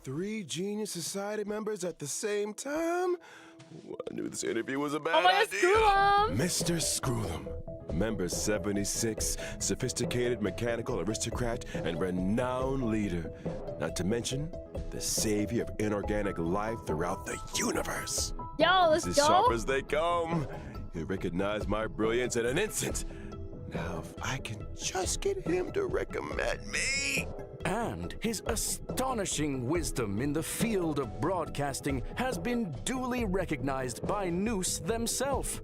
3 Genius Society members at the same time? I knew this interview was a bad idea. Screw'em. Mr. Screw'em, member 76, sophisticated mechanical aristocrat and renowned leader. Not to mention, the savior of inorganic life throughout the universe. Yo, let's As go. sharp as they come, he'll recognize my brilliance in an instant. Now, if I can just get him to recommend me. And his astonishing wisdom in the field of broadcasting has been duly recognized by Noose themselves.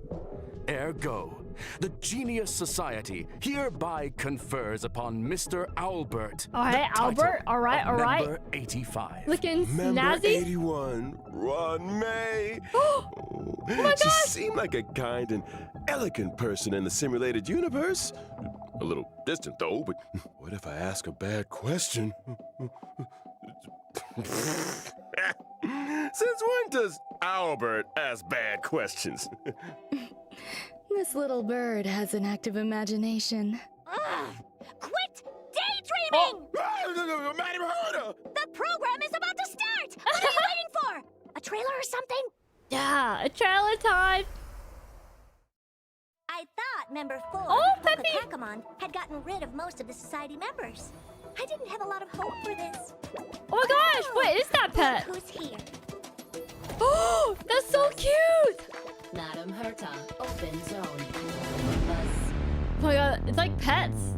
Ergo, the Genius Society hereby confers upon Mr. Albert. All right, the Albert. title All right, of all right. Member 85. Looking Member snazzy. 81, Ruan Mei. Oh my She gosh. seemed like a kind and elegant person in the simulated universe. A little distant though, but what if I ask a bad question? Since when does Albert ask bad questions? This little bird has an active imagination. Quit daydreaming! Madam Herda! The program is about to start! What are you waiting for? A trailer or something? Yeah, a trailer time. I thought member 4, Oh, Peppy! Penacony, had gotten rid of most of the society members. I didn't have a lot of hope for this. Oh my gosh, what is that pet? Look who's here. Oh, that's so cute. Madam Herta, open zone. Oh my god, it's like pets.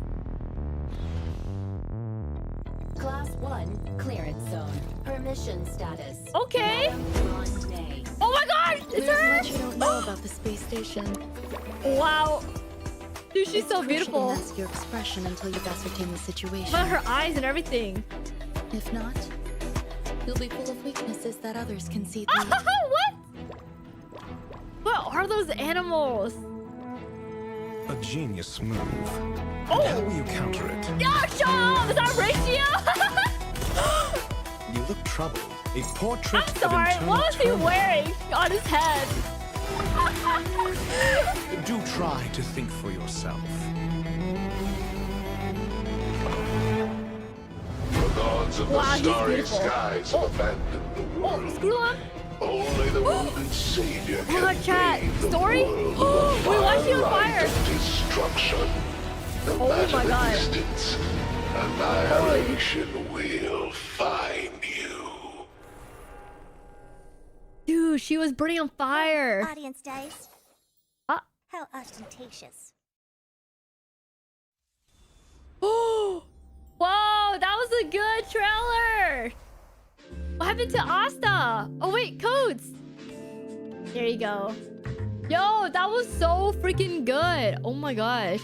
Class 1, clearance zone. Permission status. Okay. Madam Ruan Mei. Oh my gosh, it's There's her. much you don't know about the space station. Wow. Dude, she's so Crucial beautiful. to mask your expression until you've ascertained the situation. About her eyes and everything. If not, you'll be full of weaknesses that others can see through. What? What are those animals? A genius move. Oh. How will you counter it? Yeah, shut up! Is that Ratio? You look troubled. A portrait I'm sorry, of internal what was he turmoil. wearing on his head? Do try to think for yourself. The gods of Wow, the he's starry beautiful. skies have abandoned the Oh, world. screw him. Only the wounded savior Oh can my chat. save the Story? world. We watched you on Firelight fire. of destruction. No Oh matter my the God. distance, annihilation will find you. Dude, she was burning on fire. Audience dice. Ah. How ostentatious. Oh, whoa, that was a good trailer. What happened to Asta? Oh wait, codes. There you go. Yo, that was so freaking good. Oh my gosh.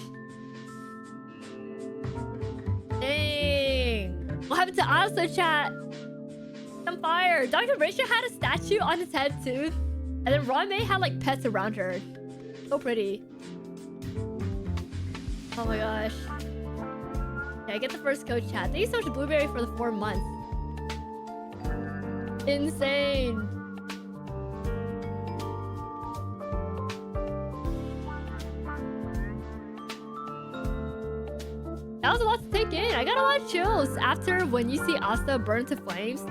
Dang. What happened to Asta, chat? On fire. Dr. Ratio had a statue on his head too. And then Ruan Mei had like pets around her. So pretty. Oh my gosh. Yeah, get the first code, chat. Thank you so much, Blueberry, for the 4 months. Insane. That was a lot to take in. I got a lot of chills after when you see Asta burn to flames.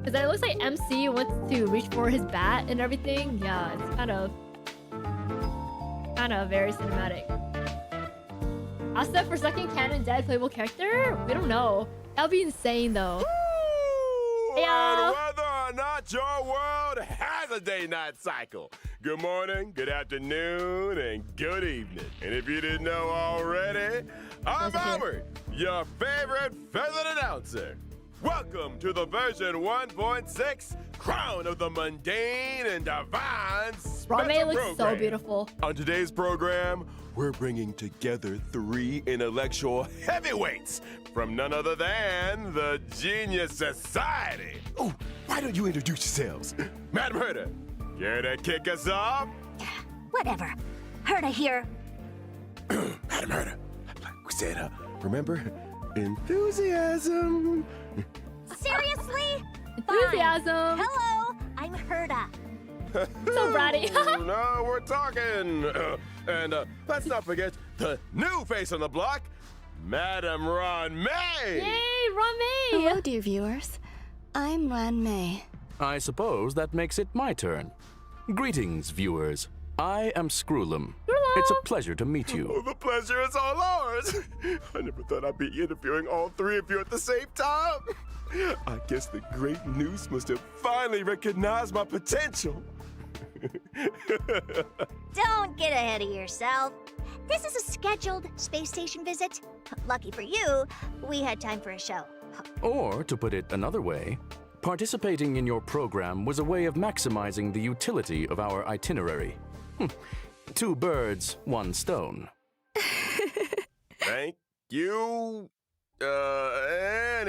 Because it looks like MC wants to reach for his bat and everything. Yeah, it's kind of very cinematic. Asta for second canon dead playable character? We don't know. That would be insane though. Ooh, Yeah. and whether or not your world has a day-night cycle. Good morning, good afternoon, and good evening. And if you didn't know already, I'm That's okay. Albert, your favorite feathered announcer. Welcome to the version 1.6 Crown of the Mundane and Divine Ruan Mei Special looks so Program. beautiful. On today's program, we're bringing together 3 intellectual heavyweights from none other than the Genius Society. Oh, why don't you introduce yourselves? Madam Herta, care to kick us off? Whatever. Herta here. Madam Herta, like we said, remember? Enthusiasm. Seriously? Enthusiasm. Hello, I'm Herta. So bratty. No, we're talking. And let's not forget the new face on the block, Madam Ruan Mei. Yay, Ruan Mei. Hello, dear viewers. I'm Ruan Mei. I suppose that makes it my turn. Greetings, viewers. I am Screwlum. It's a pleasure to meet you. Oh, the pleasure is all ours. I never thought I'd be interviewing all three of you at the same time. I guess the great Noose must have finally recognized my potential. Don't get ahead of yourself. This is a scheduled space station visit. Lucky for you, we had time for a show. Or, to put it another way, participating in your program was a way of maximizing the utility of our itinerary. Two birds, one stone. Thank you. Anyhow,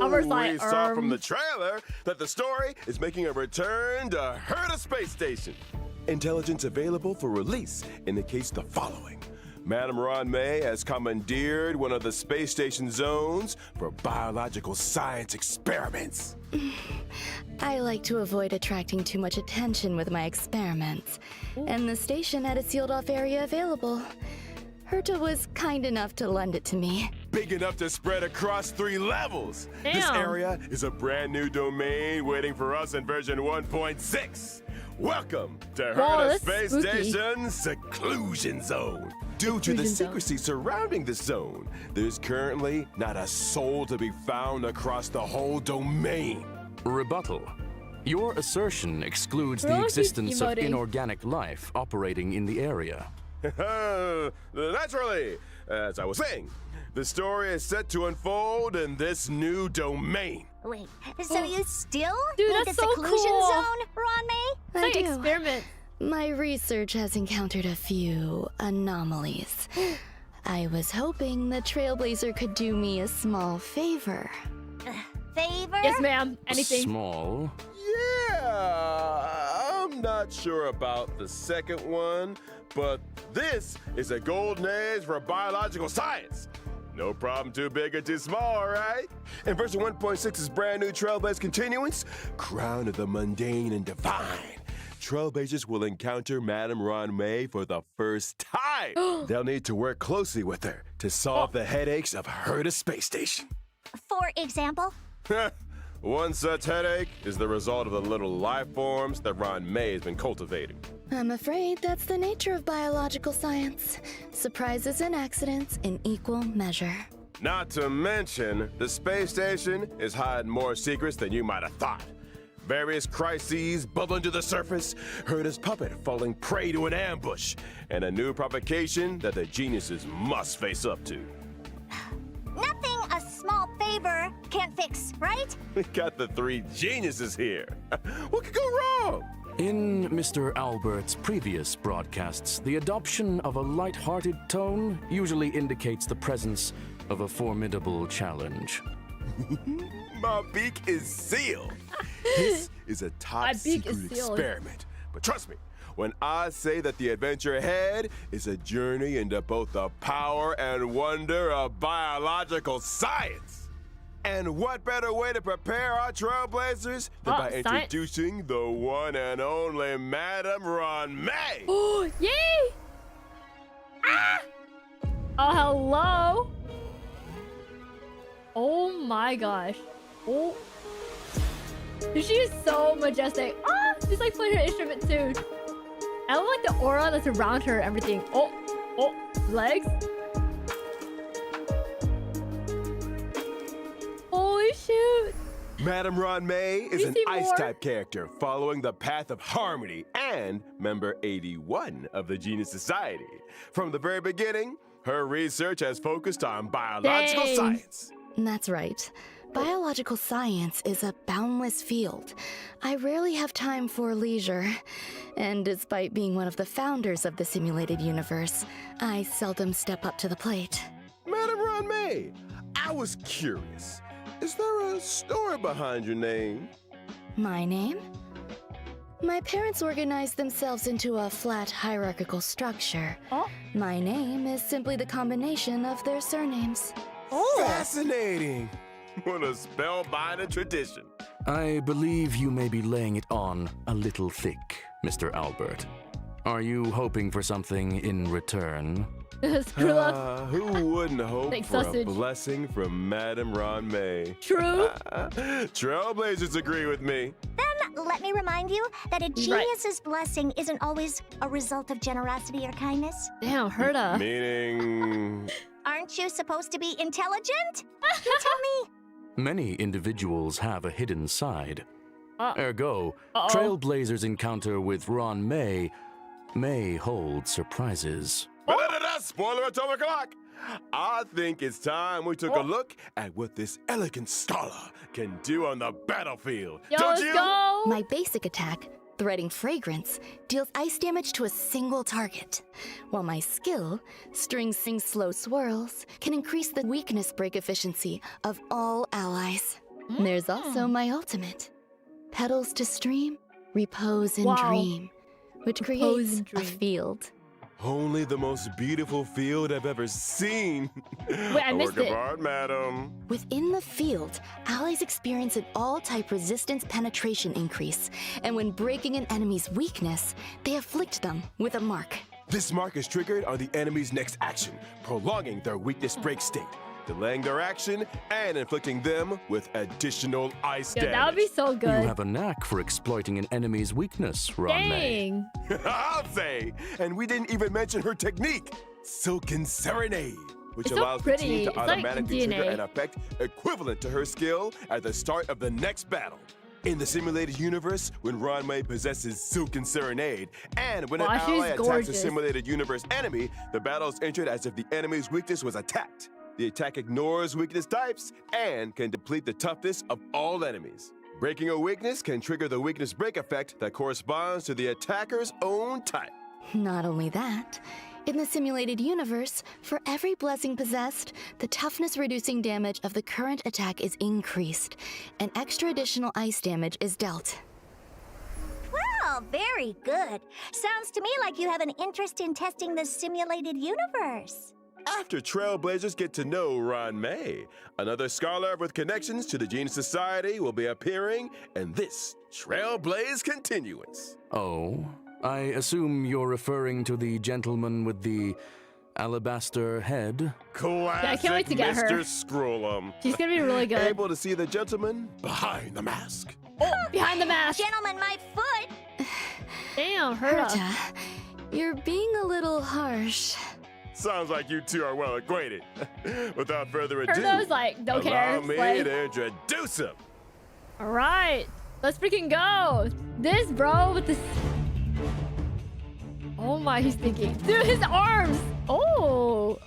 I was we like, saw from the trailer that the story is making a return to Herta Space Station. Intelligence available for release indicates the following. Madame Ruan Mei has commandeered one of the space station zones for biological science experiments. I like to avoid attracting too much attention with my experiments, and the station had a sealed-off area available. Herta was kind enough to lend it to me. Big enough to spread across 3 levels. This Damn. area is a brand new domain waiting for us in version 1.6. Welcome to Whoa, Herta that's Space spooky. Station Seclusion Zone. Due to the Seclusion zone. secrecy surrounding the zone, there's currently not a soul to be found across the whole domain. Rebuttal. Your assertion excludes Bro, the he's existence of emoting. inorganic life operating in the area. Naturally, as I was saying, the story is set to unfold in this new domain. Wait, so you still Dude, need that's the so seclusion cool. zone, Ruan Mei? I Like do. experiment. My research has encountered a few anomalies. I was hoping the Trailblazer could do me a small favor. Favor? Yes, ma'am. Anything. Small. Yeah, I'm not sure about the second one, but this is a golden age for biological science. No problem too big or too small, right? And version 1.6's brand new Trailblaze continuance, Crown of the Mundane and Divine. Trailblazers will encounter Madame Ruan Mei for the first time. They'll need to work closely with her to solve the headaches of Herta Space Station. For example? One such headache is the result of the little life forms that Ruan Mei has been cultivating. I'm afraid that's the nature of biological science. Surprises and accidents in equal measure. Not to mention, the space station is hiding more secrets than you might have thought. Various crises bubbling to the surface, Herta's puppet falling prey to an ambush, and a new provocation that the geniuses must face up to. Nothing a small favor can't fix, right? We got the 3 geniuses here. What could go wrong? In Mr. Albert's previous broadcasts, the adoption of a light-hearted tone usually indicates the presence of a formidable challenge. My beak is sealed. This is a top My beak is secret sealed. experiment. But trust me, when I say that the adventure ahead is a journey into both the power and wonder of biological science. And what better way to prepare our trailblazers than by science. introducing the one and only Madame Ruan Mei? Oh, yay! Ah! Oh, hello. Oh my gosh. Oh. She is so majestic. Ah, she's like playing her instrument too. I don't like the aura that's around her and everything. Oh, oh, legs. Holy shoot. Madame Ruan Mei is You an see more? Ice-type character following the path of harmony and member 81 of the Genius Society. From the very beginning, her research has focused on biological Dang. science. That's right. Biological science is a boundless field. I rarely have time for leisure. And despite being one of the founders of the simulated universe, I seldom step up to the plate. Madame Ruan Mei, I was curious. Is there a story behind your name? My name? My parents organized themselves into a flat hierarchical structure. Oh. My name is simply the combination of their surnames. Oh. Fascinating. What a spellbinding tradition. I believe you may be laying it on a little thick, Mr. Albert. Are you hoping for something in return? Screw up. Who wouldn't hope Thanks, for sausage. a blessing from Madame Ruan Mei? True. Trailblazers agree with me. Then let me remind you that a Right. genius's blessing isn't always a result of generosity or kindness. Damn, Herta. Meaning... Aren't you supposed to be intelligent? You tell me. Many individuals have a hidden side. Ergo, Uh-oh. Trailblazers' encounter with Ruan Mei may hold surprises. Spoiler atomic clock! I think it's time we took a look at what this elegant scholar can do on the battlefield. Yo, Don't let's you? go. My basic attack, Threading Fragrance, deals ice damage to a single target, while my skill, String Sing Slow Swirls, can increase the weakness break efficiency of all allies. There's also my ultimate, Petals to Stream, Repose and Wow. Dream, which Repose creates and a dream. field. Only the most beautiful field I've ever seen. Wait, I missed Work of it. art, madam. Within the field, allies experience an all-type resistance penetration increase, and when breaking an enemy's weakness, they afflict them with a mark. This mark is triggered on the enemy's next action, prolonging their weakness break state, delaying their action, and inflicting them with additional ice Yo, damage. that would be so You good. have a knack for exploiting an enemy's weakness, Ruan Mei. Dang. I'll say. And we didn't even mention her technique, Silken Serenade, which It's so allows the pretty. team to It's like automatically trigger DNA. an effect equivalent to her skill at the start of the next battle. In the simulated universe, when Ruan Mei possesses Silken Serenade, and when Wow, an she's ally attacks a gorgeous. simulated universe enemy, the battle is entered as if the enemy's weakness was attacked. The attack ignores weakness types and can deplete the toughness of all enemies. Breaking a weakness can trigger the weakness break effect that corresponds to the attacker's own type. Not only that, in the simulated universe, for every blessing possessed, the toughness-reducing damage of the current attack is increased, and extra additional ice damage is dealt. Well, very good. Sounds to me like you have an interest in testing the simulated universe. After Trailblazers get to know Ruan Mei, another scholar with connections to the Genius Society will be appearing in this Trailblaze Continuance. Oh, I assume you're referring to the gentleman with the alabaster head? Classic I can't wait to get Mr. her. Scrollum. She's gonna be really good. Able to see the gentleman behind the mask. Behind the mask. Gentlemen, my foot! Damn, Herta. Herta, you're being a little harsh. Sounds like you two are well acquainted. Without further ado, Herta's like, don't care. allow me Like, to introduce him. all right, let's freaking go. This bro with this. Oh my, he's thinking. Dude, his arms. Oh.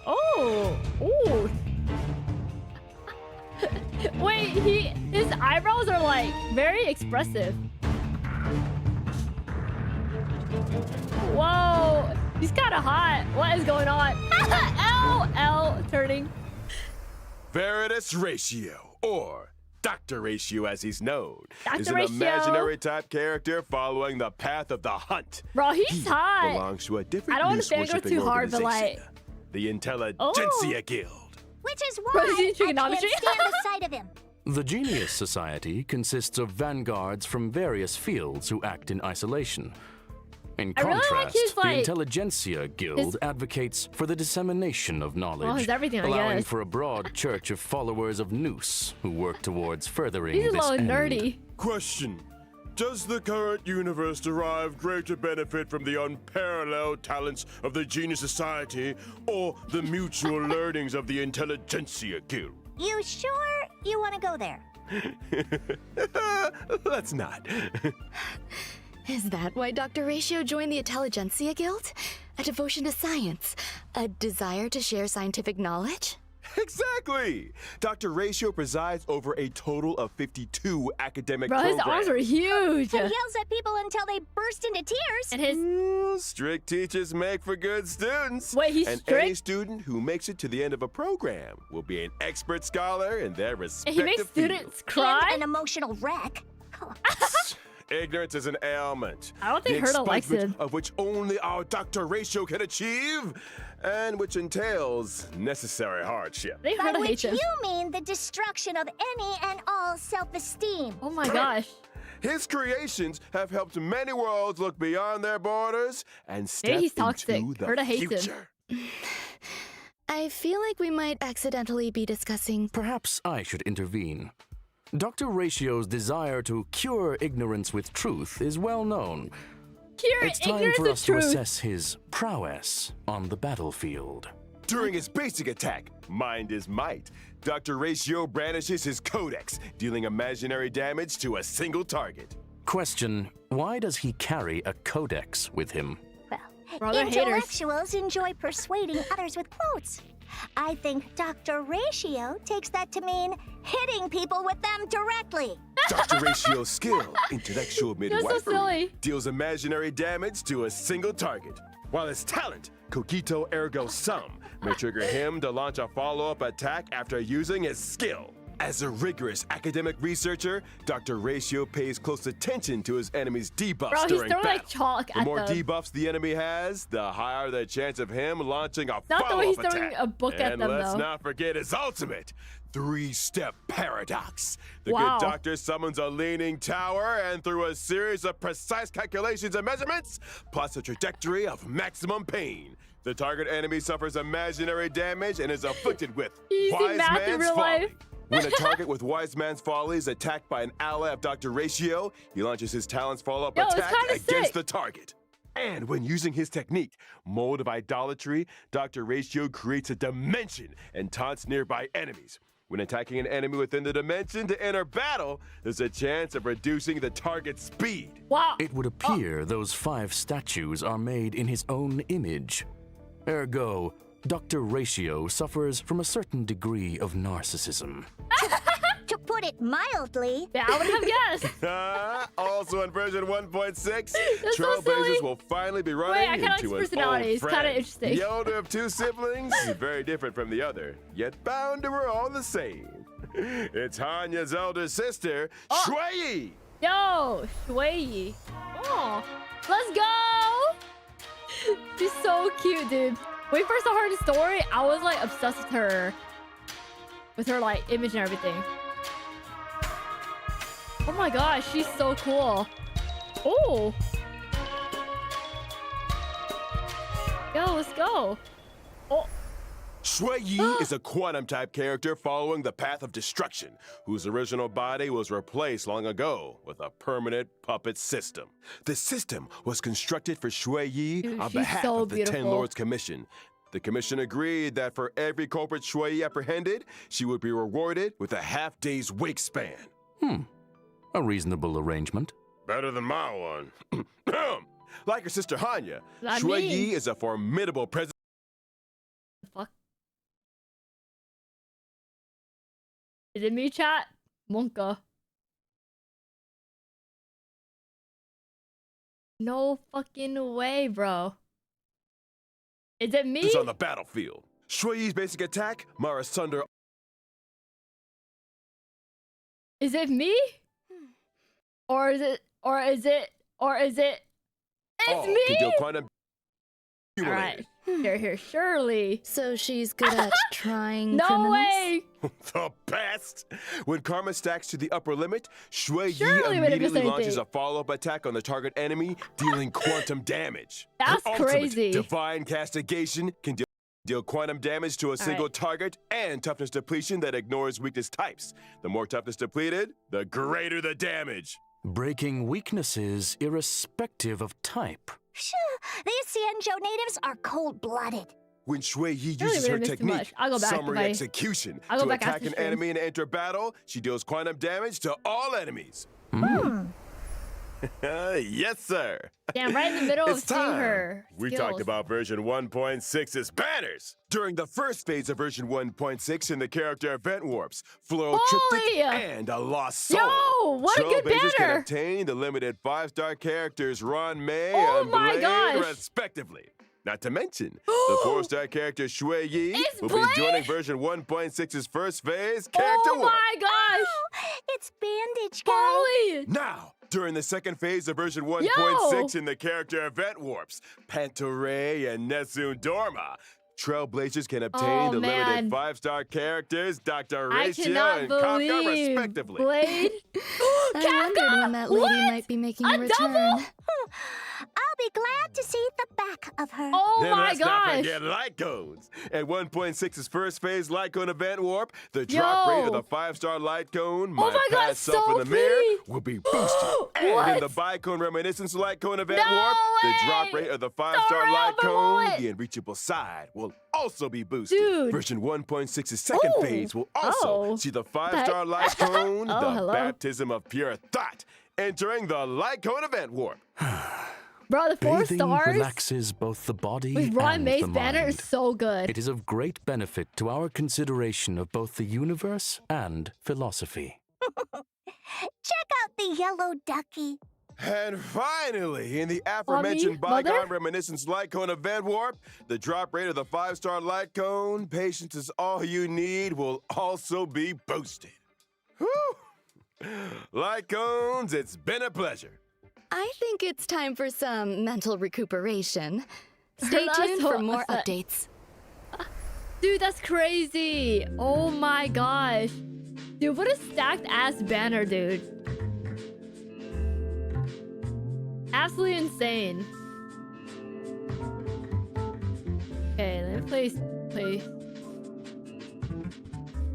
Wait, his eyebrows are like very expressive. Whoa, he's kind of hot. What is going on? L turning. Veritas Ratio, or Dr. Ratio as he's known, is Dr. an Ratio. imaginary type character following the path of the hunt. Bro, he's He hot. belongs to a different I don't want to fangirl news-worshipping too hard, but organization, like, the Intelligentsia Guild. Which is Bro, why is he I trigonometry? can't stand the sight of him. The Genius Society consists of vanguards from various fields who act in isolation. In I really like contrast, his, the like, Intelligentsia Guild advocates for the dissemination of knowledge, his everything, I allowing guess. for a broad church of followers of Nous who work towards furthering He's a this little end. nerdy. Question. Does the current universe derive greater benefit from the unparalleled talents of the Genius Society or the mutual learnings of the Intelligentsia Guild? You sure you want to go there? Let's not. Is that why Dr. Ratio joined the Intelligentsia Guild? A devotion to science? A desire to share scientific knowledge? Exactly! Dr. Ratio presides over a total of 52 academic Bro, his programs. arms are huge. And yells at people until they burst into tears. And his Strict teachers make for good students. Wait, he's and strict? any student who makes it to the end of a program will be an expert scholar in their and respective he makes field. students cry. And an emotional wreck. Ignorance is an ailment. I don't think the Herta likes expungement it. of which only our Dr. Ratio can achieve, and which entails necessary hardship. They By heard I hate which him. you mean the destruction of any and all self-esteem. Oh my gosh. His creations have helped many worlds look beyond their borders and step he's toxic. into the Herta hates him. future. I feel like we might accidentally be discussing. Perhaps I should intervene. Dr. Ratio's desire to cure ignorance with truth is well known. Cure It's time ignorance for with us to truth. assess his prowess on the battlefield. During his basic attack, Mind is Might, Dr. Ratio brandishes his codex, dealing imaginary damage to a single target. Question: why does he carry a codex with him? Brother haters. Intellectuals enjoy persuading others with quotes. I think Dr. Ratio takes that to mean hitting people with them directly. Dr. Ratio's skill, intellectual You're so midwifery, silly. deals imaginary damage to a single target, while his talent, Cogito Ergo Sum, may trigger him to launch a follow-up attack after using his skill. As a rigorous academic researcher, Dr. Ratio pays close attention to his enemy's debuffs Bro, he's during throwing battle. like chalk The at more them. debuffs the enemy has, the higher the chance of him launching a Not the way he's follow-up throwing attack. a book at And them, let's though. not forget his ultimate, three-step paradox. The Wow. good doctor summons a leaning tower, and through a series of precise calculations and measurements, plots a trajectory of maximum pain. The target enemy suffers imaginary damage and is afflicted with Easy Wise math in Man's real Folly. life. When a target with Wise Man's Folly is attacked by an ally of Dr. Ratio, he launches his talent's follow-up Yo, it's attack kinda against sick. the target. And when using his technique, Mold of Idolatry, Dr. Ratio creates a dimension and taunts nearby enemies. When attacking an enemy within the dimension to enter battle, there's a chance of reducing the target's speed. Wow. It would appear those 5 statues are made in his own image. Ergo, Dr. Ratio suffers from a certain degree of narcissism. To put it mildly, Yeah, I would have guessed. Also in version 1.6, That's so Trailblazers silly. will finally be Wait, I running kinda like into his an personality. old It's kinda friend. interesting. The older of 2 siblings, very different from the other, yet bound to her all the same. It's Hanya's elder sister, Oh. Xueyi. Yo, Xueyi. Oh, let's go. She's so cute, dude. When we first saw her in the story, I was like obsessed with her like image and everything. Oh my gosh, she's so cool. Oh. Yo, let's go. Oh. Xueyi is a quantum-type character following the path of destruction, whose original body was replaced long ago with a permanent puppet system. The system was constructed for Xueyi Dude, on she's behalf so of the Ten beautiful. Lords Commission. The commission agreed that for every culprit Xueyi apprehended, she would be rewarded with a half-day's wake span. A reasonable arrangement. Better than my one. Like her sister Hanya, I Xueyi mean- is a formidable presence. Fuck. Is it me, chat? Monka. No fucking way, bro. Is it me? on the battlefield. Xueyi's basic attack, Mara Sunder. Is it me? Or is it? It's me? Can deal quantum All right. Here, surely. So she's good at trying No criminals? way. The best! When karma stacks to the upper limit, Xueyi Surely we didn't miss immediately launches anything. a follow-up attack on the target enemy, dealing quantum damage. Her That's ultimate, crazy. Divine Castigation can deal quantum damage to a single right. target and toughness depletion that ignores weakness types. The more toughness depleted, the greater the damage. Breaking weaknesses irrespective of type. these Xianzhou natives are cold-blooded. When Xueyi Really uses her missed too technique, much. I'll go back Summary if I- Execution, I'll go to back attack after an stream. enemy and enter battle, she deals quantum damage to all enemies. Yes, sir. Damn, right in the middle of It's seeing time. her. We skills. talked about version 1.6's banners. During the first phase of version 1.6 in the character event warps, Floral Triptych, Holy! and a Lost Soul. Yo, what a good Trailblazers can banner. obtain the limited 5-star characters Ruan Mei Oh and my Blade, gosh. respectively. Not to mention, the 4-star character Xueyi It's will Blade? be joining version 1.6's first phase character Oh warp. my gosh. It's Bandage Guy. Holy. Now, during the second phase of version 1.6 Yo! in the character event warps, Pantoray and Nessun Dorma, Trailblazers can obtain Oh, the man. limited 5-star characters Dr. I Ratio cannot and Kafka believe respectively. Blade. I wondered when that lady might be making a return. double? I'll be glad to see the back of her. Oh Then my let's not gosh. forget light cones. At 1.6's first phase light cone event warp, the drop rate of the 5-star light cone, Oh my God, past self so in the mirror, pretty. will be boosted. And in What? the bicone reminiscence light cone event No warp, the drop way. rate of the 5-star Sorry, light cone, Overlord. the unreachable side, will also be boosted. Dude. Version 1.6's second Ooh. phase will also Oh. see the 5-star light cone, Oh, the hello. baptism of pure thought, entering the light cone event warp. Bro, the 4 Bathing stars relaxes both the body with Ruan and Mei's the banner mind. is so good. It is of great benefit to our consideration of both the universe and philosophy. Check out the yellow ducky. And finally, in the aforementioned Mommy? bygone Mother? reminiscence light cone event warp, the drop rate of the 5-star light cone, patience is all you need, will also be boosted. Whew! Light cones, it's been a pleasure. I think it's time for some mental recuperation. Stay That's tuned so for more upset. updates. Dude, that's crazy. Oh my gosh. Dude, what a stacked ass banner, dude. Absolutely insane. Okay, let me play.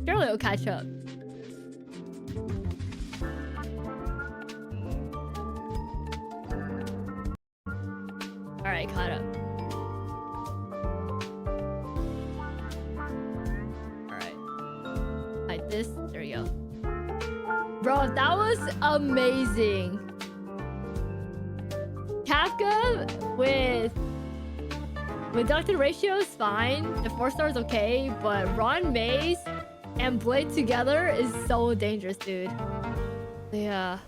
Surely it'll catch up. Alright, caught up. Alright. Like this. There we go. Bro, that was amazing. Kafka with Dr. Ratio is fine. The 4 stars okay, but Ruan Mei's and Blade together is so dangerous, dude. Yeah.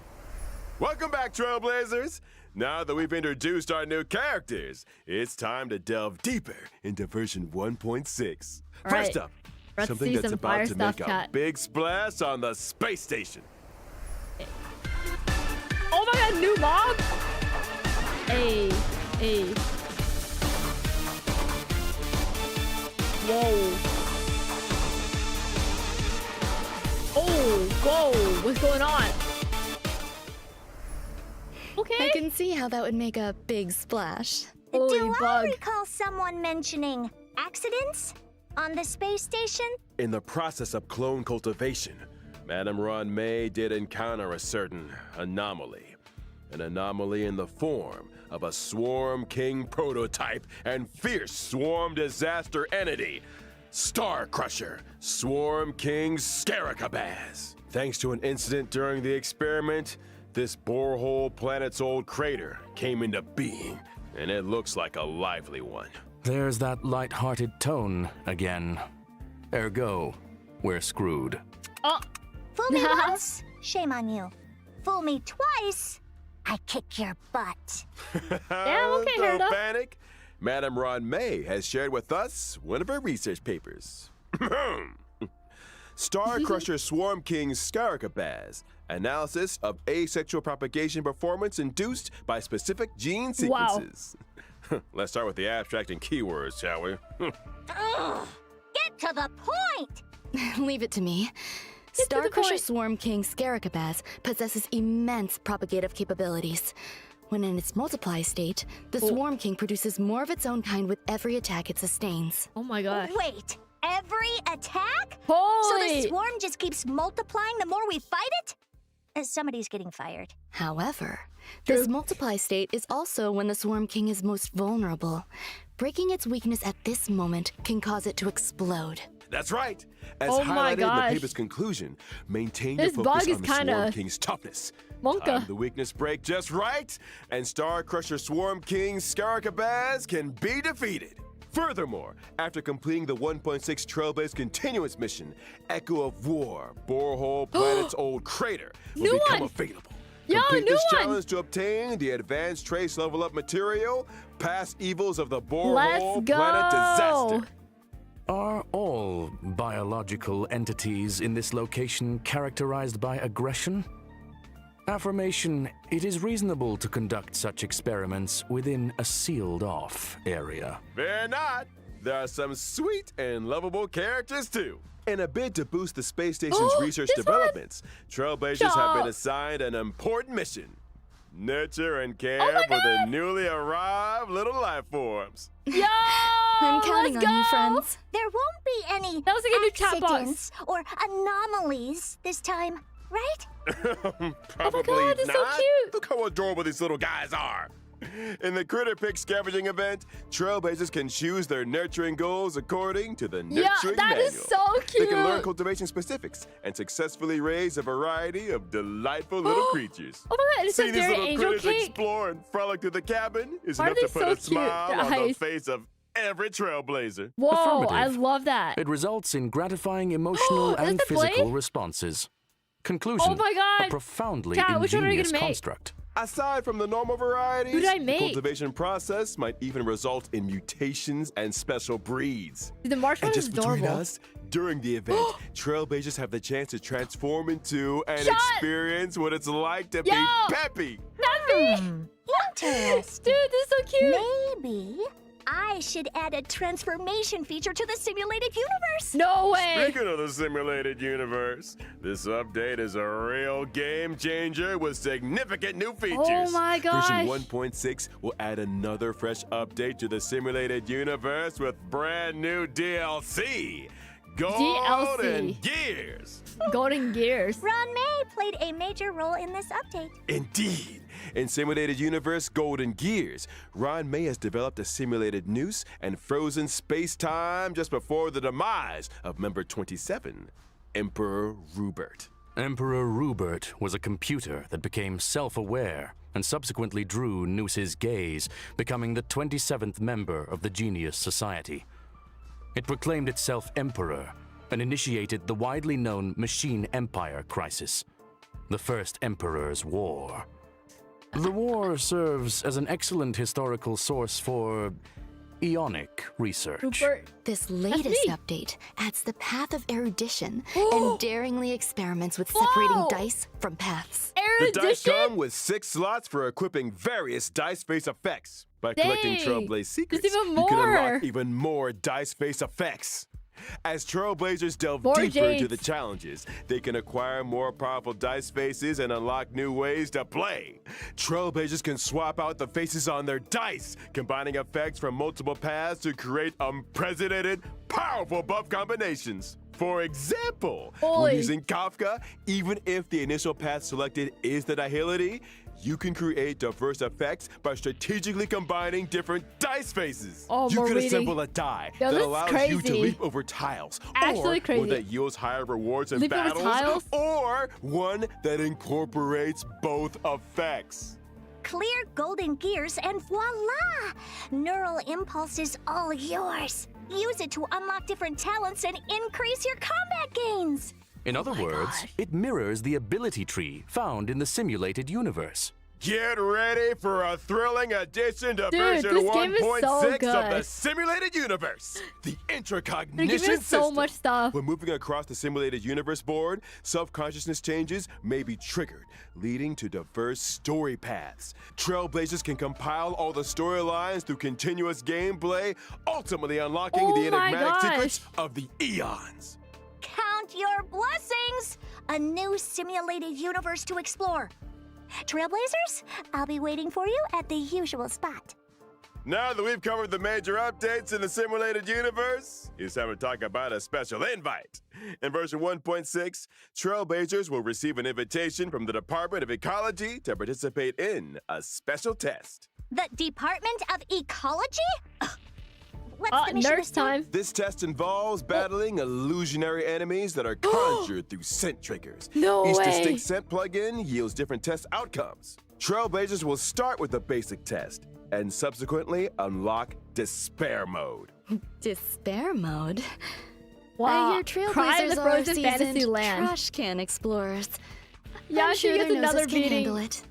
Welcome back, Trailblazers. Now that we've introduced our new characters, it's time to delve deeper into version 1.6. All right. First up, Let's something see that's some about fire to stuff, make a chat. big splash on the space station. Oh my god, new mob? Hey. Whoa. Oh, whoa. What's going on? Okay. I can see how that would make a big splash. Holy Do I bug. recall someone mentioning accidents on the space station? In the process of clone cultivation, Madame Ruan Mei did encounter a certain anomaly. An anomaly in the form of a Swarm King prototype and fierce swarm disaster entity, Star Crusher, Swarm King Scaricabaz. Thanks to an incident during the experiment, this borehole planet's old crater came into being, and it looks like a lively one. There's that light-hearted tone again. Ergo, we're screwed. Oh, Fool me once, shame on you. Fool me twice, I kick your butt. Yeah, okay, Don't Herda. panic. Madame Ruan Mei has shared with us one of her research papers. Star Crusher Swarm King Scaricabaz. Analysis of asexual propagation performance induced by specific gene sequences. Let's start with the abstract and keywords, shall we? Ugh, get to the point! Leave it to me. to Star the Crusher point. Swarm King Scaricabaz possesses immense propagative capabilities. When in its multiply state, the Swarm King produces more of its own kind with every attack it sustains. oh my gosh. Wait, every attack? Holy. So the swarm just keeps multiplying the more we fight it? Somebody's getting fired. However, this multiply state is also when the Swarm King is most vulnerable. Breaking its weakness at this moment can cause it to explode. That's right. As Oh my highlighted in gosh. the paper's conclusion, maintain This your bug focus is on the kinda Swarm King's toughness. Monka. Time the weakness break just right, and Star Crusher Swarm King Scaricabaz can be defeated. Furthermore, after completing the 1.6 Trailblaze Continuous mission, Echo of War, Borehole Planet's old crater, will New become one. available. Yo, Complete new this one. challenge to obtain the advanced trace level up material, past evils of the Borehole Let's go. Planet disaster. Are all biological entities in this location characterized by aggression? Affirmation, it is reasonable to conduct such experiments within a sealed-off area. Fear not. There are some sweet and lovable characters too. In a bid to boost the space station's research this one? developments, Trailblazers have been Stop. assigned an important mission. Nurture and care Oh my for the God. newly arrived little life forms. Yo! I'm counting let's on you, go! friends. There won't be any That was like a new chat box. accidents or anomalies this time, right? Probably God, they're so not. cute. Look how adorable these little guys are. In the Critter Pick scavenging event, Trailblazers can choose their nurturing goals according to the Yeah, nurturing that manual. is so They can learn cute. cultivation specifics and successfully raise a variety of delightful little creatures. Oh my God, it's a Seeing these very little angel critters cake. explore and frolic through the cabin is Why are enough to they put so a cute? smile Their on the eyes. face of every Trailblazer. Whoa, I Affirmative. love that. It results in gratifying emotional Is and it the physical blade? responses. Conclusion, Oh my God. a profoundly Chat, which one are you ingenious gonna make? construct. Aside from the normal varieties, Who did I the make? cultivation process might even result in mutations and special breeds. The marshmallow And is just between adorable. us, during the event, Trailblazers have the chance to transform into and Shut- experience what it's like to Yo! be Peppy. Peppy! Interesting. Dude, this is so cute. Maybe I should add a transformation feature to the simulated universe. No way. Speaking of the simulated universe, this update is a real game changer with significant new features. Oh my gosh. Version 1.6 will add another fresh update to the simulated universe with brand new DLC. Gold DLC. and Gears. Golden Gears. Ruan Mei played a major role in this update. Indeed. In Simulated Universe Golden Gears, Ruan Mei has developed a simulated noose and frozen space-time just before the demise of member 27, Emperor Rubert. Emperor Rubert was a computer that became self-aware and subsequently drew Noose's gaze, becoming the 27th member of the Genius Society. It proclaimed itself Emperor and initiated the widely known Machine Empire crisis, the First Emperor's War. The war serves as an excellent historical source for Ionic research. Rupert. This latest me. update adds the path of erudition and daringly experiments with separating Whoa. dice from paths. The dice Erudition? come with 6 slots for equipping various dice face effects. By collecting Dang. Trailblaze secrets, even you can more. unlock even more dice face effects. As Trailblazers delve More deeper into Jades. the challenges, they can acquire more powerful dice faces and unlock new ways to play. Trailblazers can swap out the faces on their dice, combining effects from multiple paths to create unprecedented, powerful buff combinations. For example, Oi. when using Kafka, even if the initial path selected is the Nihility, you can create diverse effects by strategically combining different dice faces. Oh, you more can reading. assemble a die Yo, that this is allows you to crazy. leap over tiles, Actually or crazy. one that yields higher rewards in Leap over battles, tiles? or one that incorporates both effects. Clear golden gears and voila! Neural impulse is all yours. Use it to unlock different talents and increase your combat gains. In other words, gosh. it mirrors the ability tree found in the simulated universe. Get ready for a thrilling addition to Dude, version this game is 1.6 so of the good. simulated universe. The They're intracognition giving us so system. much stuff. When moving across the simulated universe board, self-consciousness changes may be triggered, leading to diverse story paths. Trailblazers can compile all the storylines through continuous gameplay, ultimately unlocking Oh the my enigmatic gosh. secrets of the eons. Count your blessings! A new simulated universe to explore. Trailblazers, I'll be waiting for you at the usual spot. Now that we've covered the major updates in the simulated universe, it's time to talk about a special invite. In version 1.6, Trailblazers will receive an invitation from the Department of Ecology to participate in a special test. The Department of Ecology? Ugh. What's the mission Nurse this time? time. This test involves battling illusionary enemies that are conjured through scent triggers. No Each way. distinct scent plugin yields different test outcomes. Trailblazers will start with the basic test and subsequently unlock Despair Mode. Despair mode. Wow. I hear Cry in Trailblazers the are frozen fantasy seasoned land. trash can explorers. Yeah, I'm she sure gets their noses another can beating. handle it.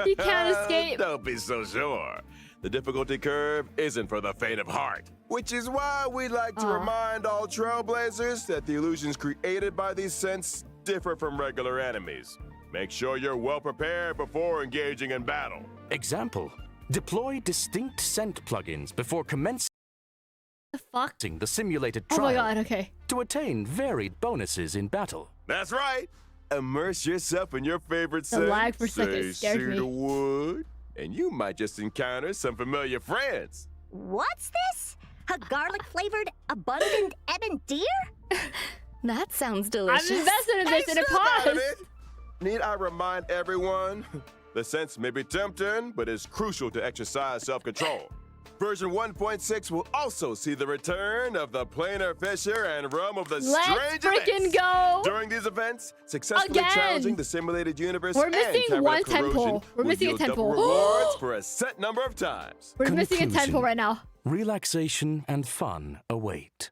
He can't escape. Don't be so sure. The difficulty curve isn't for the faint of heart, which is why we'd like to Aw. remind all Trailblazers that the illusions created by these scents differ from regular enemies. Make sure you're well prepared before engaging in battle. Example, deploy distinct scent plugins before commencing The fuck? the simulated Oh trial. my god, okay. to attain varied bonuses in battle. That's right. Immerse yourself in your favorite The scent, lag for a second say scared me. cedarwood, and you might just encounter some familiar friends. What's this? A garlic-flavored, abundant ebon deer? That sounds I'm delicious. invested in this in a Ain't slip out pause. of it. Need I remind everyone? The scents may be tempting, but it's crucial to exercise self-control. Version 1.6 will also see the return of the planar fissure and realm of the Let's strange freaking events. go. During these events, successfully Again. challenging the simulated universe We're and missing cavern one of corrosion temple. We're will missing a yield temple. double rewards for a set number of times. We're missing a Conclusion. temple right now. Relaxation and fun await.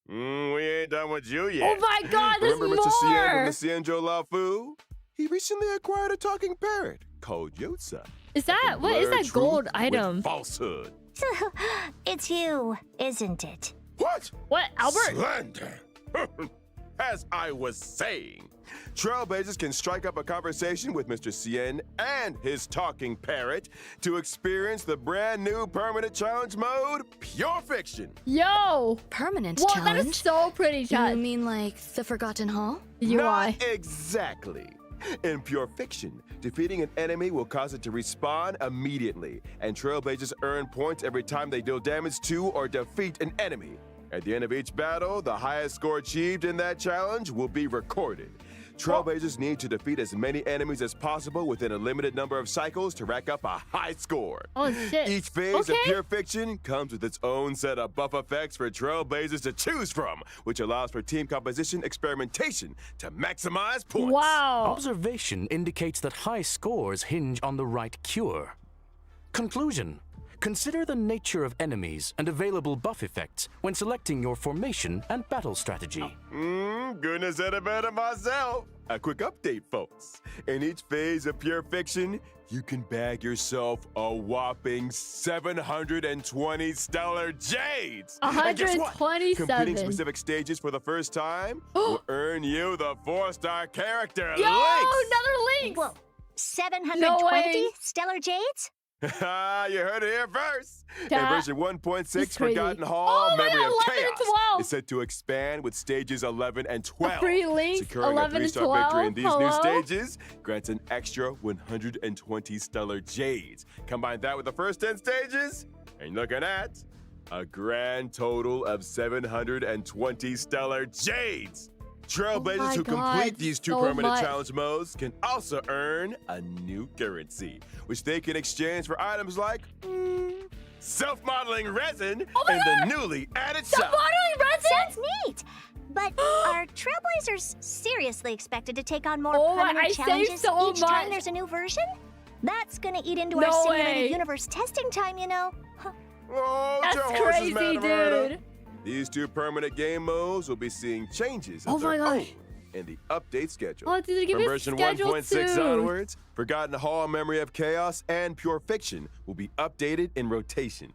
We ain't done with you yet. Oh my god, there's Remember Mr. Cien more! from the Cienjo Lao Fu? He recently acquired a talking parrot called Yotza. Is that, what is Blur that truth gold with item? falsehood. It's you, isn't it? What? What, Albert? Slander. As I was saying, Trailblazers can strike up a conversation with Mr. Cien and his talking parrot to experience the brand new permanent challenge mode, Pure Fiction. Yo! Permanent Whoa, that challenge? is so pretty, You chat. mean like the Forgotten Hall? UI. Not exactly. In Pure Fiction, defeating an enemy will cause it to respawn immediately, and Trailblazers earn points every time they deal damage to or defeat an enemy. At the end of each battle, the highest score achieved in that challenge will be recorded. Trailblazers need to defeat as many enemies as possible within a limited number of cycles to rack up a high score. Oh shit. Each phase Okay. of Pure Fiction comes with its own set of buff effects for Trailblazers to choose from, which allows for team composition experimentation to maximize points. Wow. Observation indicates that high scores hinge on the right cure. Conclusion. Consider the nature of enemies and available buff effects when selecting your formation and battle strategy. Goodness said it better myself. A quick update, folks. In each phase of Pure Fiction, you can bag yourself a whopping 720 stellar jades. And guess what? 127. Completing specific stages for the first time will earn you the 4-star character Yo, links. another link! Whoa, 720 No way. stellar jades? You heard it here first. That In version 1.6, is crazy. Forgotten Hall, Oh my Memory God, of 11 and Chaos 12. is set to expand with stages 11 and 12. free link, Securing 11 a and 3-star victory in 12. these Hello? new stages grants an extra 120 stellar jades. Combine that with the first 10 stages, and you're looking at a grand total of 720 stellar jades. Trailblazers Oh my who God, complete these two so permanent much. challenge modes can also earn a new currency, which they can exchange for items like self-modeling resin Oh my in God! the newly added Stop shop. modeling resin! Sounds neat. But are Trailblazers seriously expected to take on more Oh my- permanent I saved challenges so each much. time there's a new version? That's gonna eat into No our simulated way. universe testing time, you know. Oh, That's your horses, crazy, Madam Murder. dude. These two permanent game modes will be seeing changes Oh of my their gosh. own in the update schedule. Oh, dude, give From me a version schedule 1.6 too. onwards, Forgotten Hall, Memory of Chaos, and Pure Fiction will be updated in rotation.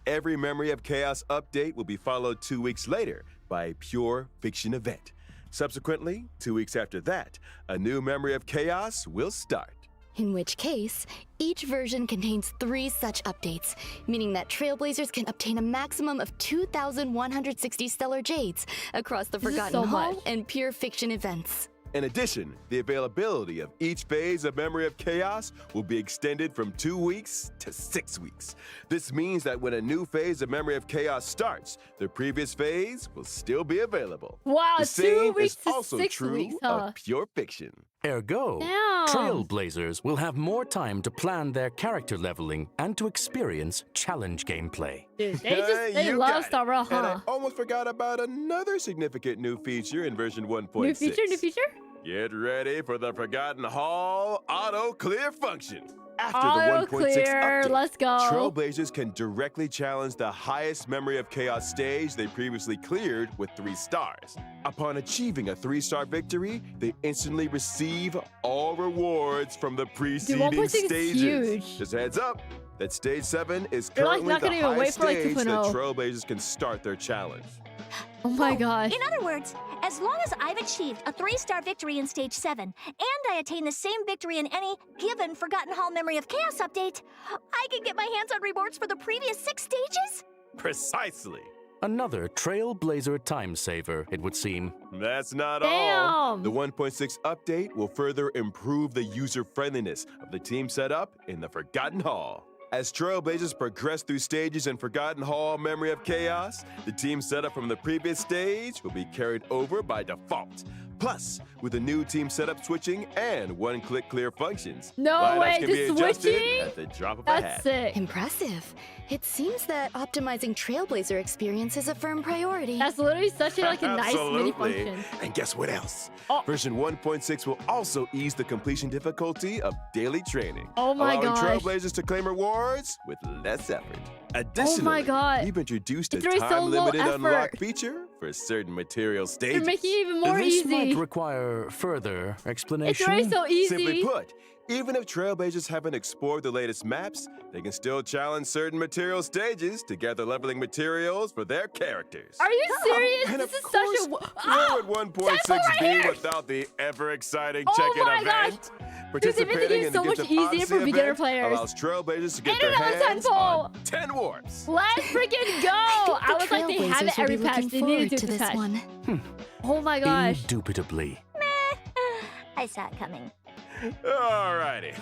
Every Memory of Chaos update will be followed 2 weeks later by a Pure Fiction event. Subsequently, 2 weeks after that, a new Memory of Chaos will start. In which case, each version contains 3 such updates, meaning that Trailblazers can obtain a maximum of 2,160 stellar jades across the This is Forgotten so Hall much. and Pure Fiction events. In addition, the availability of each phase of Memory of Chaos will be extended from 2 weeks to 6 weeks. This means that when a new phase of Memory of Chaos starts, the previous phase will still be available. Wow, The 2 same weeks is to also 6 true weeks, huh? of Pure Fiction. Ergo, Damn. Trailblazers will have more time to plan their character leveling and to experience challenge gameplay. Dude, they You love got it. Star Rail, And I huh? almost forgot about another significant new feature in version 1.6. New feature, new feature? Get ready for the Forgotten Hall auto clear function. After Auto the 1.6 clear, update, let's go. Trailblazers can directly challenge the highest Memory of Chaos stage they previously cleared with 3 stars. Upon achieving a 3-star victory, they instantly receive all rewards from the preceding 1.6 is stages. huge. Just a heads up that stage 7 is They're, like, currently not the gonna even wait highest for, like, stage that 2.0. Trailblazers can start their challenge. Oh my gosh. In other words, as long as I've achieved a 3-star victory in Stage 7, and I attain the same victory in any given Forgotten Hall Memory of Chaos update, I can get my hands on rewards for the previous 6 stages? Precisely. Another Trailblazer time saver, it would seem. That's not all. Damn. The 1.6 update will further improve the user-friendliness of the team setup in the Forgotten Hall. As Trailblazers progress through stages in Forgotten Hall Memory of Chaos, the team setup from the previous stage will be carried over by default. Plus, with the new team setup switching and one-click clear functions, No lineups way, can be the adjusted switching? at the drop of a hat. That's sick. Impressive. It seems that optimizing Trailblazer experience is a firm priority. That's literally such a nice mini Absolutely. function. And guess what else? Oh. Version 1.6 will also ease the completion difficulty of daily training, Oh my allowing gosh. Trailblazers to claim rewards with less effort. Additionally, God. we've introduced a It's already so low time-limited unlock effort. feature for certain material stages. You're making it even more This easy. might require further explanation. It's already so easy. Simply put, even if Trailblazers haven't explored the latest maps, they can still challenge certain material stages to gather leveling materials for their characters. Are you serious? And This of is such course, a. where would 1.6 Temple right be here! without the ever-exciting Oh check-in my gosh! event? Dude, they've been making it so much easier for beginner players. Allows Trailblazers to get And their another hands temple! on 10 warps. Let's freaking go! I was like, they have it every patch. They need to do this patch. Oh my gosh. Indubitably. I saw it coming. Alrighty.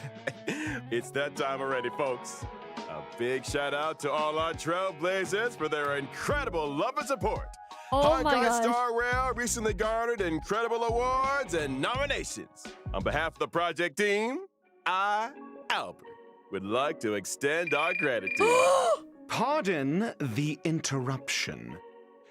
It's that time already, folks. A big shout out to all our Trailblazers for their incredible love and support. Oh my Honkai gosh. Star Rail recently garnered incredible awards and nominations. On behalf of the project team, I, Albert, would like to extend our gratitude. Pardon the interruption.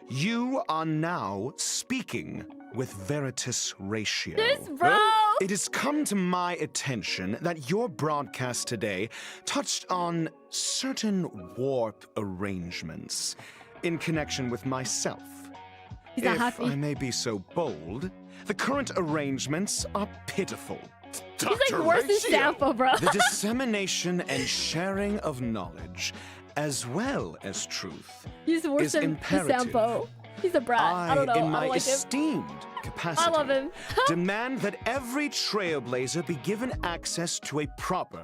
You are now speaking with Veritas Ratio. This bro! It has come to my attention that your broadcast today touched on certain warp arrangements in connection with myself. He's not If happy. I may be so bold, the current arrangements are pitiful. He's like worse than Sampo, bro. The dissemination and sharing of knowledge, as well as truth, He's worse is than imperative. Sampo. He's a brat. I don't know. in I my don't like him. esteemed capacity, I love him. demand that every Trailblazer be given access to a proper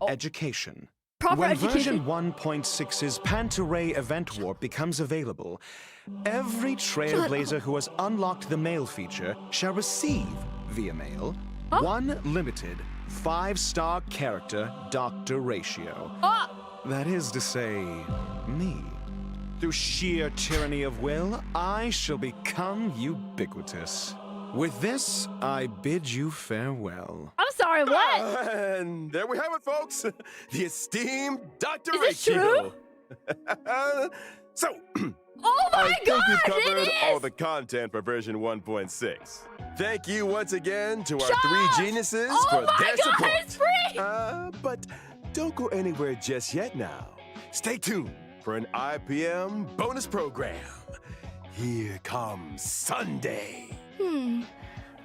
education. Proper When education. version 1.6's Pantaray event warp becomes available, every Trailblazer who has unlocked the mail feature shall receive, via mail, one limited 5-star character Dr. Ratio. That is to say, me. Through sheer tyranny of will, I shall become ubiquitous. With this, I bid you farewell. I'm sorry, what? And there we have it, folks. The esteemed Dr. Is this Ratio. So, Oh my I think god, we've it covered is! all the content for version 1.6. Thank you once again to our Shut three up! geniuses Oh for my their god, support. it's free! But don't go anywhere just yet now. Stay tuned for an IPM bonus program. Here comes Sunday.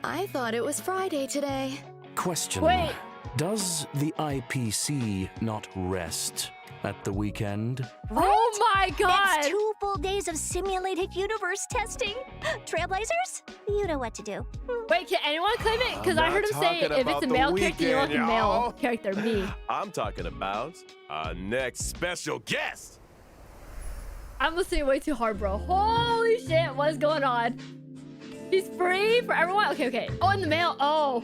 I thought it was Friday today. Question. Wait. Does the IPC not rest at the weekend? Oh my god! That's 2 full days of simulated universe testing. Trailblazers, you know what to do. Wait, can anyone claim it? Because I'm I heard him not say talking if about it's a the male character, you want the weekend, male y'all. character, me. I'm talking about our next special guest. I'm listening way too hard, bro. Holy shit, what is going on? He's free for everyone? Okay. Oh, in the mail. Oh.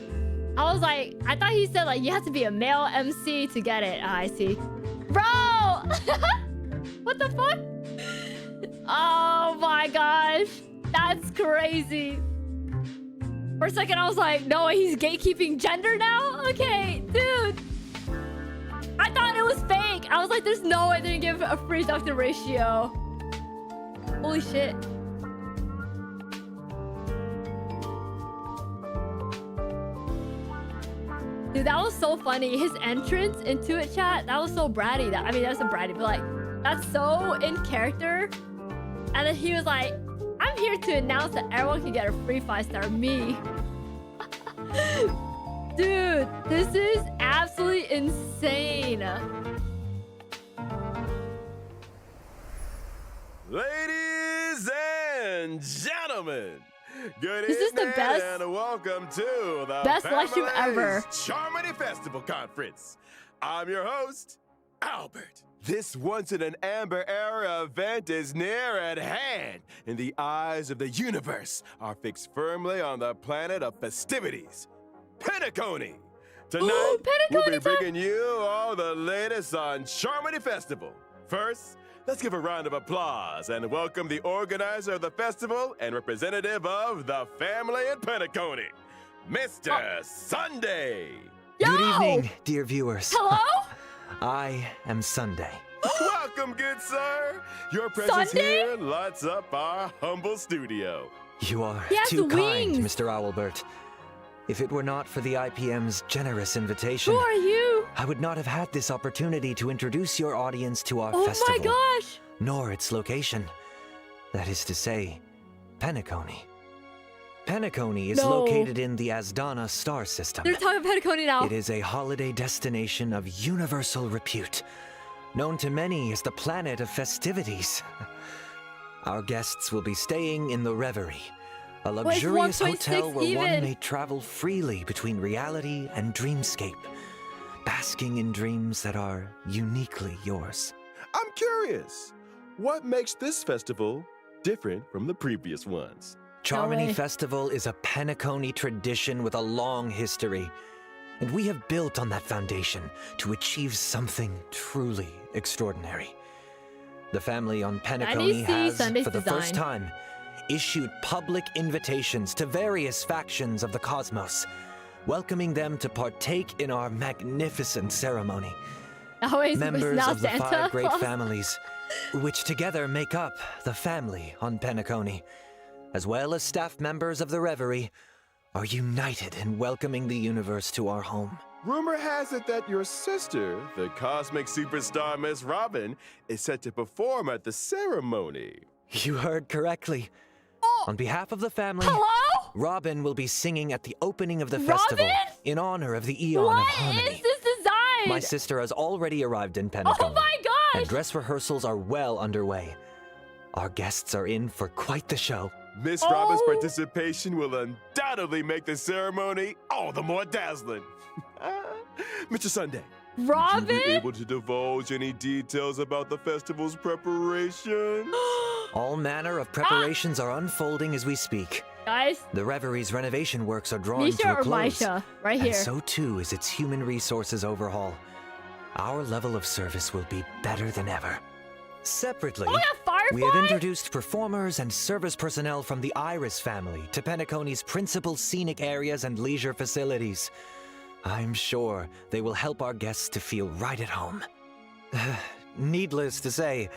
I was like, I thought he said, like, you have to be a male MC to get it. I see. Bro! What the fuck? Oh my gosh. That's crazy. For a second, I was like, no, he's gatekeeping gender now? Okay, dude. I thought it was fake. I was like, there's no way they're gonna give a free Dr. Ratio. Holy shit. Dude, that was so funny. His entrance into it, chat, that was so bratty. That's a bratty, but like, that's so in character. And then he was like, I'm here to announce that everyone can get a free 5-star me. Dude, this is absolutely insane. Ladies and gentlemen, good This is the evening best- and welcome to the best live stream Family's ever. Charmony Festival Conference. I'm your host, Albert. This once-in-an-amber era event is near at hand, and the eyes of the universe are fixed firmly on the planet of festivities, Penacony. Tonight, we'll be bringing you all the latest on Charmony Festival. First, let's give a round of applause and welcome the organizer of the festival and representative of the family in Penacony, Mr. Sunday. Yo! Good evening, dear viewers. Hello? I am Sunday. Welcome, good sir. Your presence Sunday? here lights up our humble studio. You are He has too kind, wings. Mr. Owlbert. If it were not for the IPM's generous invitation, Who are you? I would not have had this opportunity to introduce your audience to our Oh festival, my gosh! nor its location. That is to say, Penacony. Penacony is No. located in the Asdana star system. They're talking Penacony now. It is a holiday destination of universal repute, known to many as the planet of festivities. Our guests will be staying in the Reverie, a What is luxurious 1.6 hotel where even? one may travel freely between reality and dreamscape, basking in dreams that are uniquely yours. I'm curious, what makes this festival different from the previous ones? Charmony way. Festival is a Penacony tradition with a long history, and we have built on that foundation to achieve something truly extraordinary. The family on Penacony see has, Sunday's for the first design. time, issued public invitations to various factions of the cosmos, welcoming them to partake in our magnificent ceremony. Always Members now of the Santa 5 great Claus. families, which together make up the family on Penacony, as well as staff members of the Reverie, are united in welcoming the universe to our home. Rumor has it that your sister, the cosmic superstar Miss Robin, is set to perform at the ceremony. You heard correctly. On behalf of the family, Hello? Robin will be singing at the opening of the festival Robin? in honor of the Eon of What Harmony. is this design? My sister has already arrived in Penacony, Oh my gosh! and dress rehearsals are well underway. Our guests are in for quite the show. Miss Robin's Oh. participation will undoubtedly make the ceremony all the more dazzling. Mr. Sunday, would you Robin? be able to divulge any details about the festival's preparation? All manner of preparations are unfolding as we speak. Guys, The Reverie's renovation works are drawing Misha to a or close. Misha? Right here. And so too is its human resources overhaul. Our level of service will be better than ever. Separately, Oh, we got Firefly? we have introduced performers and service personnel from the Iris family to Penacony's principal scenic areas and leisure facilities. I'm sure they will help our guests to feel right at home. Needless to say,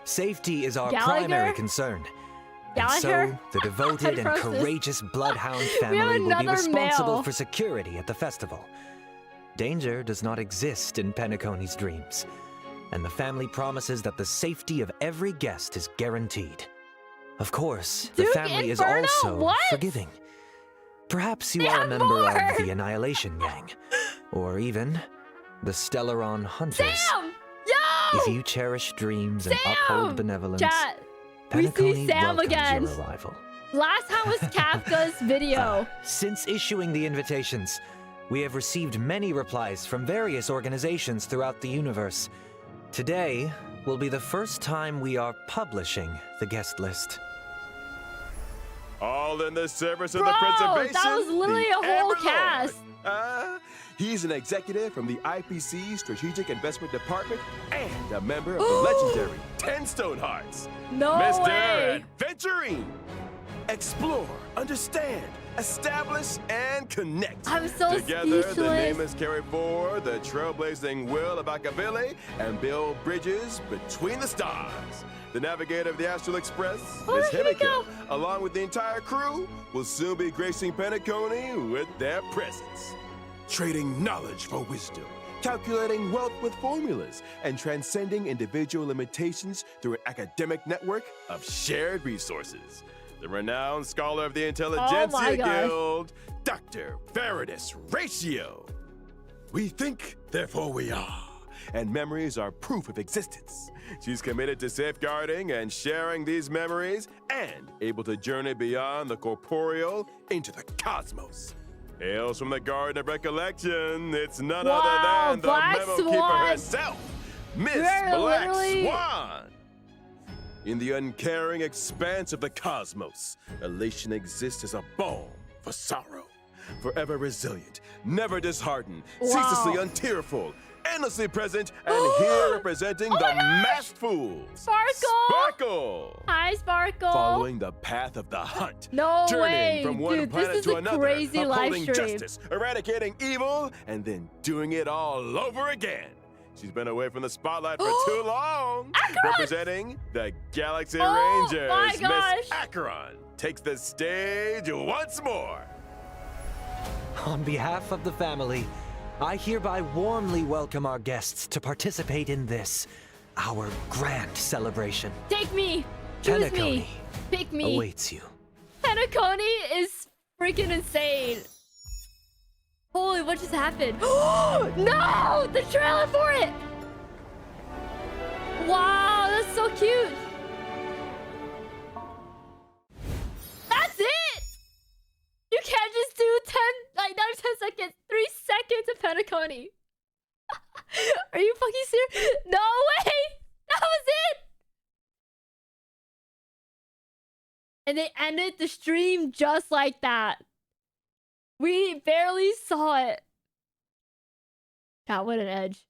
safety is our Gallagher? primary concern. And Gallagher? so, the devoted and I froze this. courageous Bloodhound We have family will be another responsible male. for security at the festival. Danger does not exist in Penacony's dreams, and the family promises that the safety of every guest is guaranteed. Of course, the Duke family Inferno? is also What? forgiving. Perhaps you They are a have member more! of the Annihilation Gang, or even the Stellaron Hunters. Sam! Yo! If you cherish dreams and Sam! uphold benevolence, Chat, we see Penacony Sam welcomes again. your arrival. Last time was Kafka's video. Since issuing the invitations, we have received many replies from various organizations throughout the universe. Today will be the first time we are publishing the guest list. All in the service of Bro, the preservation. that was literally the a whole Everlord. cast. He's an executive from the IPC Strategic Investment Department and a member of the legendary 10 Stonehearts. No Mr. way. Adventuring. Explore, understand, establish, and connect. I'm so Together, the speechless. nameless carry forward the trailblazing will of Akavili and build bridges between the stars. The navigator of the Astral Express, Oh, Miss here we Himiko, go. along with the entire crew, will soon be gracing Penacony with their presence. Trading knowledge for wisdom, calculating wealth with formulas, and transcending individual limitations through an academic network of shared resources. The renowned scholar of the Intelligentsia gosh. Guild, Dr. Veridus Ratio. We think, therefore we are, and memories are proof of existence. She's committed to safeguarding and sharing these memories and able to journey beyond the corporeal into the cosmos. Hails from the Garden of Recollection, it's none Wow, other than the Black Memo Keeper Swan. herself, Miss We're Black literally- Swan. In the uncaring expanse of the cosmos, elation exists as a balm for sorrow. Forever resilient, never disheartened, ceaselessly untearful, endlessly present, and here representing the masked fools. Sparkle! Sparkle! Hi, Sparkle. Following the path of the hunt. No journeying way, from one dude, planet this is to a another, crazy upholding live stream. justice, eradicating evil, and then doing it all over again. She's been away from the spotlight for too long. Representing the Galaxy Rangers, my Miss gosh. Acheron takes the stage once more. On behalf of the family, I hereby warmly welcome our guests to participate in this, our grand celebration. Take me. Choose me. Penacony Pick me. awaits you. Penacony is freaking insane. Holy, what just happened? No! The trailer for it! Wow, that's so cute. That's it! You can't just do 10, like not 10 seconds, 3 seconds of Penacony. Are you fucking serious? No way! That was it! And they ended the stream just like that. We barely saw it. God, what an edge.